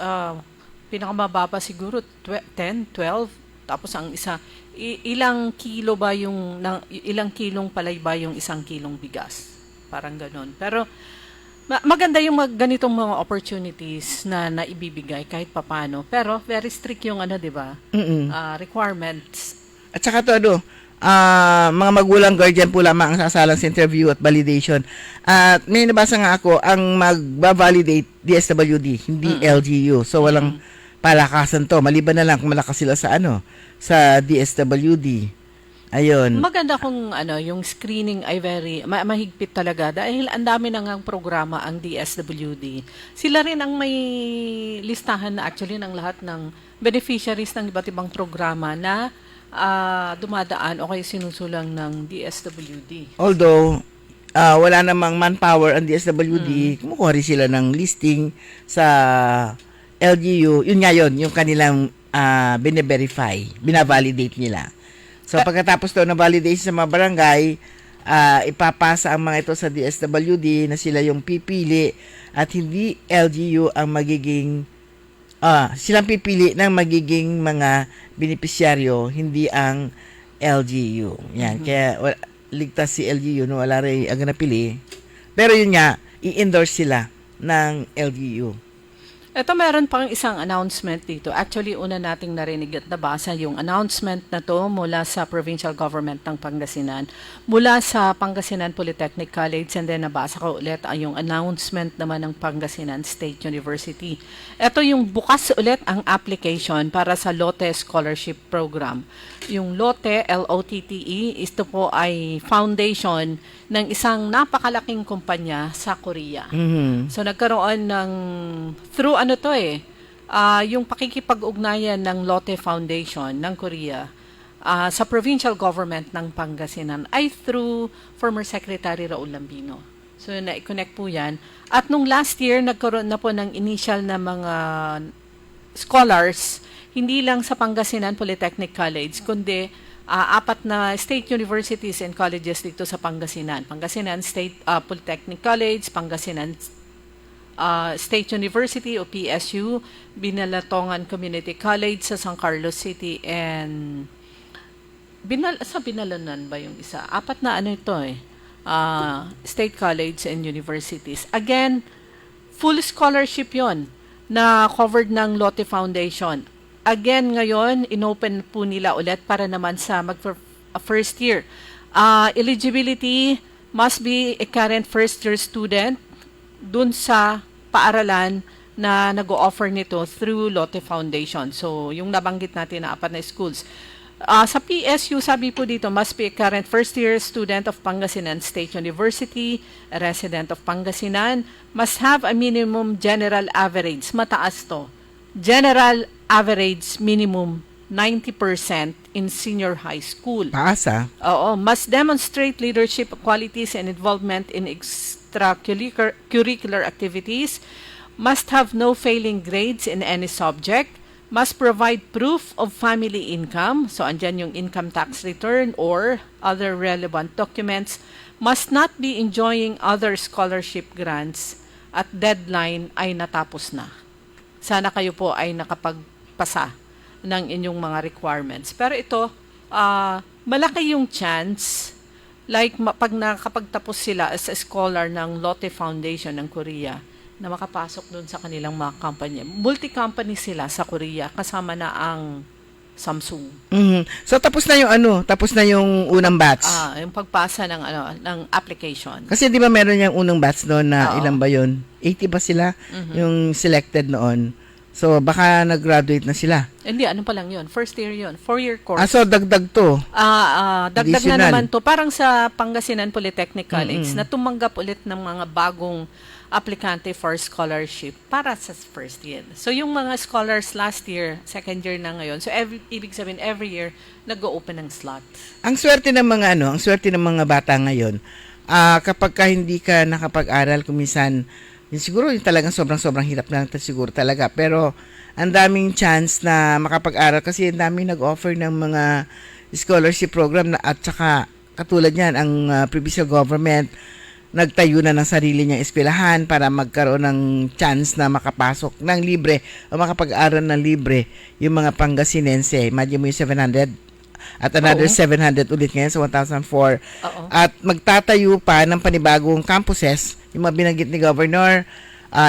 S10: pinakamababa siguro 10, 12. Tapos ang isa, ilang kilong palay ba yung 1 kilong bigas? Parang ganon. Pero maganda yung ganitong mga opportunities na naibibigay kahit papano. Pero very strict yung di ba? Requirements.
S2: At saka to mga magulang guardian po lamang ang sasalang sa interview at validation. At may nabasa nga ako, ang magba-validate DSWD, hindi LGU. So walang palakasan to. Maliban na lang kung malakas sila sa sa DSWD. Ayun.
S10: Maganda kung yung screening ay very mahigpit talaga dahil ang dami na ngang programa ang DSWD. Sila rin ang may listahan na actually ng lahat ng beneficiaries ng iba't ibang programa na dumadaan o kaya sinusulang ng DSWD.
S2: Although wala namang manpower ang DSWD, kumukuha rin sila ng listing sa LGU. Yun nga yun, yung kanilang bine-verify, bina-validate nila. So, pagkatapos daw na validation sa mga barangay, ipapasa ang mga ito sa DSWD na sila yung pipili at hindi LGU ang magiging, silang pipili ng magiging mga benepisyaryo, hindi ang LGU. Yan. Kaya, ligtas si LGU, wala rin ang napili. Pero yun nga, i-endorse sila ng LGU.
S10: Ito meron pang isang announcement dito. Actually, una nating narinig at nabasa yung announcement na to mula sa provincial government ng Pangasinan, mula sa Pangasinan Polytechnic College, and then nabasa ko ulit yung announcement naman ng Pangasinan State University. Ito yung bukas ulit ang application para sa LOTTE Scholarship Program. Yung LOTTE, L-O-T-T-E, ito po ay foundation ng isang napakalaking kumpanya sa Korea. So nagkaroon ng, through yung pakikipag-ugnayan ng LOTTE Foundation ng Korea sa provincial government ng Pangasinan ay through former Secretary Raul Lambino. So na-connect po yan. At nung last year, nagkaroon na po ng initial na mga scholars, hindi lang sa Pangasinan Polytechnic College, kundi 4 na state universities and colleges dito sa Pangasinan. Pangasinan State Polytechnic College, Pangasinan State University o PSU, Binalatongan Community College sa San Carlos City, and sa Binalanan ba yung isa? 4 na ito state college and universities. Again, full scholarship yon na covered ng LOTTE Foundation. Again, ngayon, inopen po nila ulit para naman sa first year. Eligibility must be a current first year student dun sa paaralan na nag-o-offer nito through LOTTE Foundation. So, yung nabanggit natin na 4 na schools. Sa PSU, sabi po dito, must be a current first-year student of Pangasinan State University, a resident of Pangasinan, must have a minimum general average. Mataas to. General average minimum 90% in senior high school.
S2: Taas
S10: Oo. Must demonstrate leadership qualities and involvement in extracurricular activities. Must have no failing grades in any subject. Must provide proof of family income. So, andyan yung income tax return or other relevant documents. Must not be enjoying other scholarship grants at deadline ay natapos na. Sana kayo po ay nakapagpasa ng inyong mga requirements. Pero ito, malaki yung chance, like pag nakapagtapos sila as a scholar ng LOTTE Foundation ng Korea, na makapasok dun sa kanilang mga company. Multi-company sila sa Korea, kasama na ang Samsung.
S2: So tapos na yung unang batch.
S10: Yung pagpasa ng application.
S2: Kasi di ba meron yung unang batch doon na ilan ba yun? 80 ba sila? Yung selected noon. So baka nag-graduate na sila.
S10: Hindi, ano pa lang yun? First year yun. 4-year course.
S2: So dagdag to.
S10: Dagdag
S2: Additional.
S10: na naman to. Parang sa Pangasinan Polytechnic College na tumanggap ulit ng mga bagong aplikante for scholarship para sa first year. So, yung mga scholars last year, second year na ngayon. So, ibig sabihin, every year, nag-o-open ng slot.
S2: Ang swerte ng mga bata ngayon, kapag ka hindi ka nakapag-aral, kuminsan, siguro yung talagang sobrang hirap na siguro talaga. Pero, ang daming chance na makapag-aral kasi ang daming nag-offer ng mga scholarship program at saka katulad niyan, ang provincial government nagtayo na ng sarili niyang eskwelahan para magkaroon ng chance na makapasok ng libre o makapag-aral ng libre yung mga Pangasinense. Imagine mo yung 700 at another 700 ulit ngayon sa 1,004. At magtatayo pa ng panibagong campuses, yung mga binanggit ni Governor,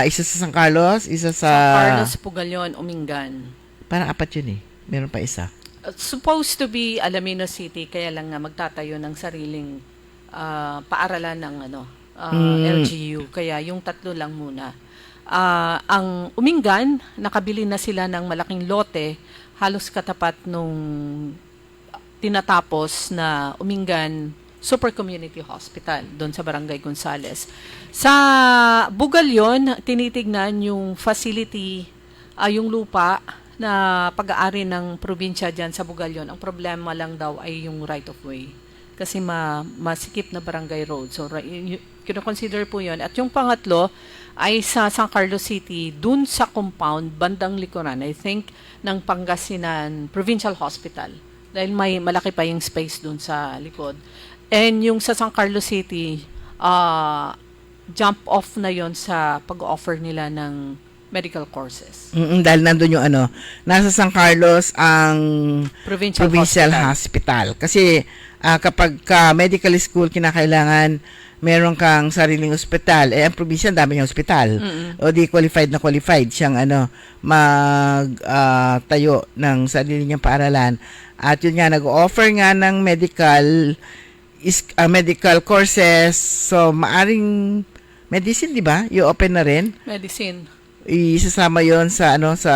S2: isa sa San Carlos, isa sa...
S10: San Carlos, Pugalion, Umingan.
S2: Parang 4 yun eh. Meron pa isa.
S10: Supposed to be Alaminos City, kaya lang nga magtatayo ng sariling paaralan ng LGU. Kaya yung 3 lang muna. Ang Umingan, nakabili na sila ng malaking lote, halos katapat nung tinatapos na Umingan Super Community Hospital doon sa Barangay Gonzales. Sa Bugalyon, tinitignan yung facility, yung lupa na pag-aari ng probinsya dyan sa Bugalyon. Ang problema lang daw ay yung right of way. Kasi masikip na barangay road. So, kino-consider po yun. At yung pangatlo ay sa San Carlos City, dun sa compound, bandang likuran, I think, ng Pangasinan Provincial Hospital. Dahil may malaki pa yung space dun sa likod. And yung sa San Carlos City, jump off na yon sa pag-offer nila ng medical courses.
S2: Dahil nandun yung nasa San Carlos ang
S10: Provincial
S2: Hospital. Kasi kapag ka medical school kinakailangan meron kang sariling ospital, ang probinsya dami ng ospital. O di qualified siyang tayo ng sarili niyang paaralan. At yun nga, nag-offer nga ng medical courses. So maaring medicine, di ba? I-open na rin.
S10: Medicine.
S2: Isasama yon sa sa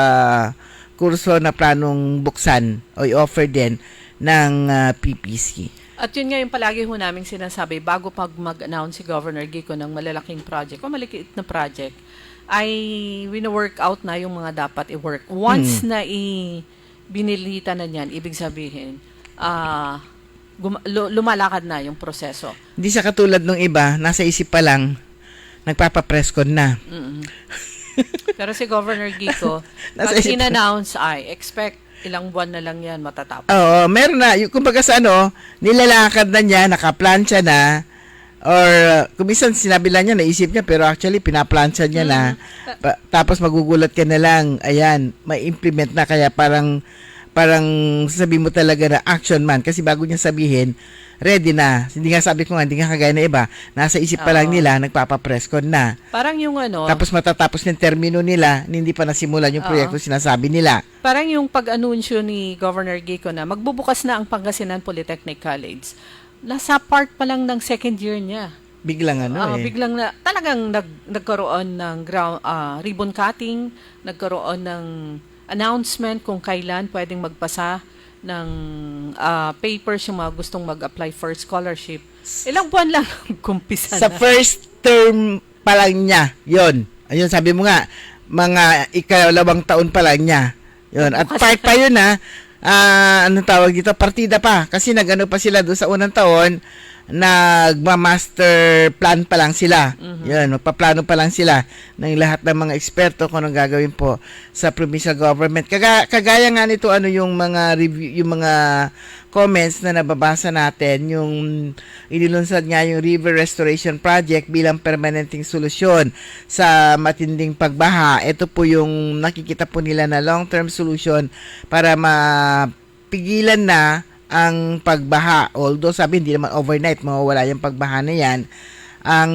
S2: kurso na planong buksan o i-offer din ng PPC.
S10: At yun nga yung palagi ho namin sinasabi, bago pag mag-announce si Governor Gico ng malalaking project o maliit na project, ay wino-work out na yung mga dapat i-work. Once na binilita na niyan, ibig sabihin, lumalakad na yung proseso.
S2: Hindi siya katulad nung iba, nasa isip pa lang, nagpapa-presscon na.
S10: Pero si Governor Gico, pag in-announce ay, expect ilang buwan na lang yan matatapos.
S2: Oo, meron na. Kumbaga sa nilalakad na niya, nakaplansya na, or kumisan sinabi lang niya, naisip niya, pero actually pinaplansya niya na. Tapos magugulat ka na lang, ayan, ma-implement na, kaya parang sabi mo talaga na action man. Kasi bago niya sabihin, ready na. Hindi nga sabi ko nga, hindi nga kagaya na iba. Nasa isip pa lang nila, nagpapa-presscon na.
S10: Parang yung
S2: Tapos matatapos ng termino nila, hindi pa nasimulan yung proyekto sinasabi nila.
S10: Parang yung pag-anunsyo ni Governor Gico na magbubukas na ang Pangasinan Polytechnic College. Nasa part pa lang ng second year niya.
S2: Biglang
S10: Biglang na, talagang nagkaroon ng ribbon cutting, nagkaroon ng announcement kung kailan pwedeng magpasa ng papers yung mga gustong mag-apply for scholarship. Ilang buwan lang kumpisa na.
S2: Sa first term pa lang niya, yon. Ayun, sabi mo nga, mga ikalawang taon pa lang niya. Yun. At part pa yun anong tawag dito? Partida pa. Kasi nagano pa sila doon sa unang taon, nagma-master plan pa lang sila. Yun, magpaplano pa lang sila ng lahat ng mga eksperto kung anong gagawin po sa provincial government. Kagaya nga nito yung mga review, yung mga comments na nababasa natin, yung inilunsad nga yung River Restoration Project bilang permanenteng solusyon sa matinding pagbaha. Ito po yung nakikita po nila na long-term solution para mapigilan na ang pagbaha. Although sabi hindi naman overnight mawawala yung pagbaha na yan. Ang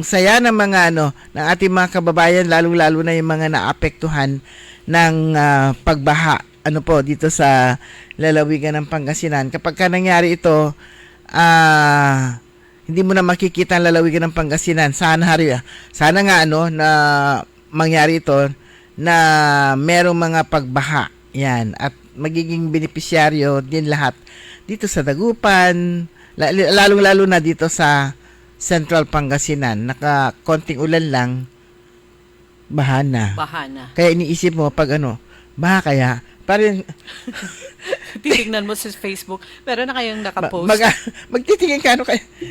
S2: saya ng mga ng ating mga kababayan, lalong-lalo na yung mga naapektuhan ng pagbaha dito sa lalawigan ng Pangasinan. Kapag ka nangyari ito, hindi mo na makikita ang lalawigan ng Pangasinan. Sana nga na mangyari ito na merong mga pagbaha. Yan, at magiging benepisyaryo din lahat dito sa Dagupan, lalong-lalo na dito sa Central Pangasinan. Konting ulan lang, baha na. Kaya iniisip mo pag baha kaya, parang
S10: titingnan mo sa Facebook, meron na kayong nakapost.
S2: Magtitingin ka,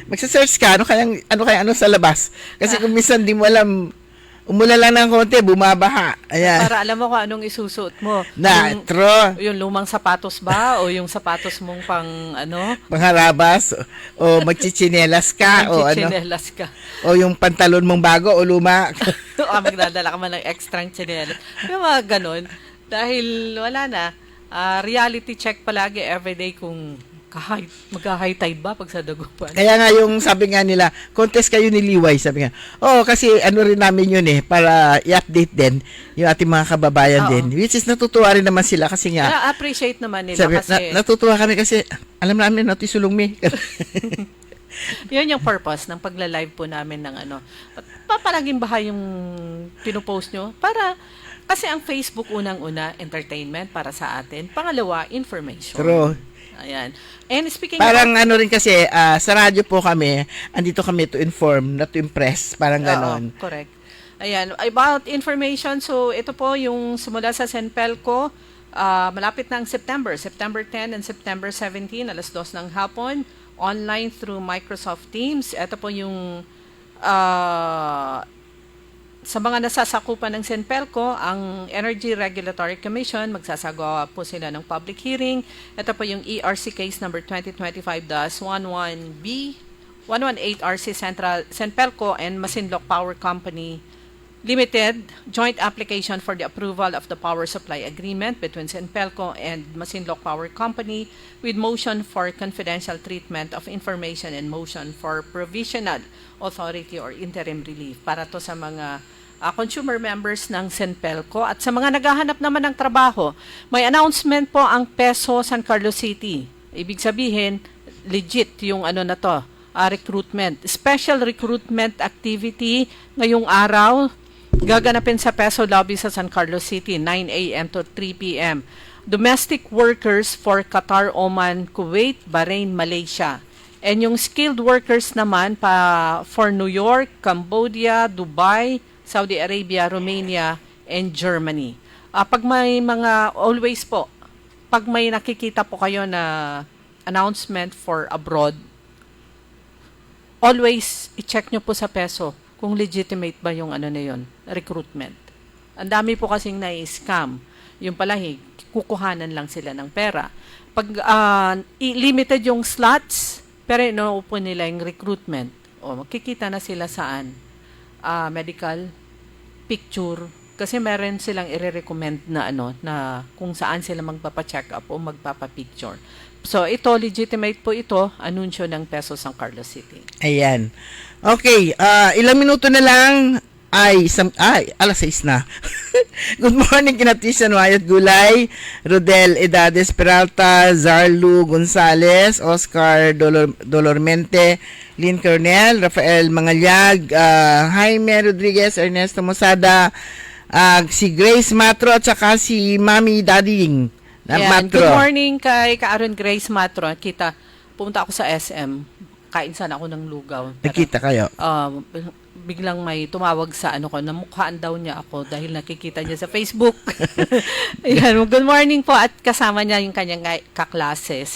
S2: magsa-search ka, ano sa labas. Kasi kung minsan di mo alam, umulan lang ng konti, bumabaha. Ayan.
S10: Para alam mo kung anong isusuot mo. Yung lumang sapatos ba? O yung sapatos mong
S2: pangharabas? O magchichinelas ka?
S10: Magchichinelas ka.
S2: O yung pantalon mong bago o luma?
S10: Magdadala ka man ng extra chinelas. Yung mga ganon. Dahil wala na. Reality check palagi everyday kung magka-high tide ba pag sa Dagupan?
S2: Kaya nga yung sabi nga nila, contest kayo ni Liway, sabi nga. Kasi rin namin yun para i-update din yung ating mga kababayan din. Which is natutuwa rin naman sila kasi nga.
S10: Na-appreciate naman nila kasi.
S2: Natutuwa kami kasi alam namin natin sulong me.
S10: Yun yung purpose ng pagla-live po namin ng Papalaging baha yung pinupost nyo para. Kasi ang Facebook unang-una, entertainment para sa atin. Pangalawa, information.
S2: True.
S10: Ayan. And speaking
S2: parang rin kasi, sa radyo po kami, andito kami to inform, not to impress. Parang ganon.
S10: Correct. Ayan. About information, so ito po yung simula sa Senpelco, malapit na ang September 10 and September 17, alas 2 ng hapon, online through Microsoft Teams. Ito po yung sa mga nasasakupan ng Senpelco, ang Energy Regulatory Commission, magsasagawa po sila ng public hearing. Ito po yung ERC case number 2025-11B, 118 RC Senpelco and Masinloc Power Company Limited, joint application for the approval of the power supply agreement between Senpelco and Masinloc Power Company with motion for confidential treatment of information and motion for provisional authority or interim relief para to sa mga consumer members ng Senpelco at sa mga naghahanap naman ng trabaho. May announcement po ang PESO San Carlos City. Ibig sabihin, legit yung na to, recruitment. Special recruitment activity ngayong araw, gaganapin sa PESO lobby sa San Carlos City, 9 a.m. to 3 p.m. Domestic workers for Qatar, Oman, Kuwait, Bahrain, Malaysia. And yung skilled workers naman for New York, Cambodia, Dubai, Saudi Arabia, Romania, and Germany. Pag may always po, pag may nakikita po kayo na announcement for abroad, always i-check nyo po sa PESO kung legitimate ba yung na yun, recruitment. Ang dami po kasing na-scam. Yung pala, kukuhanan lang sila ng pera. Pag limited yung slots, pero inuupo nila yung recruitment. Makikita na sila saan. Medical, picture, kasi meron silang i-recommend na na kung saan sila magpapa-check up o magpapa-picture. So, ito, legitimate po ito, anunsyo ng PESO San Carlos City.
S2: Ayan. Okay, ilang minuto na lang alas 6 na. Good morning kina Tician Wayat Gulay, Rodel Edades Peralta, Zarlu Gonzales, Oscar Dolormente, Lynn Cornel, Rafael Mangalyag, Jaime Rodriguez, Ernesto Mosada, si Grace Matro at saka si Mami Dading.
S10: Good morning kay Aaron Grace Matro. Pumunta ako sa SM. Kain sana ako ng lugaw.
S2: Nakita kayo?
S10: Biglang may tumawag sa namukhaan daw niya ako dahil nakikita niya sa Facebook. Ayan, good morning po at kasama niya yung kanyang kaklases.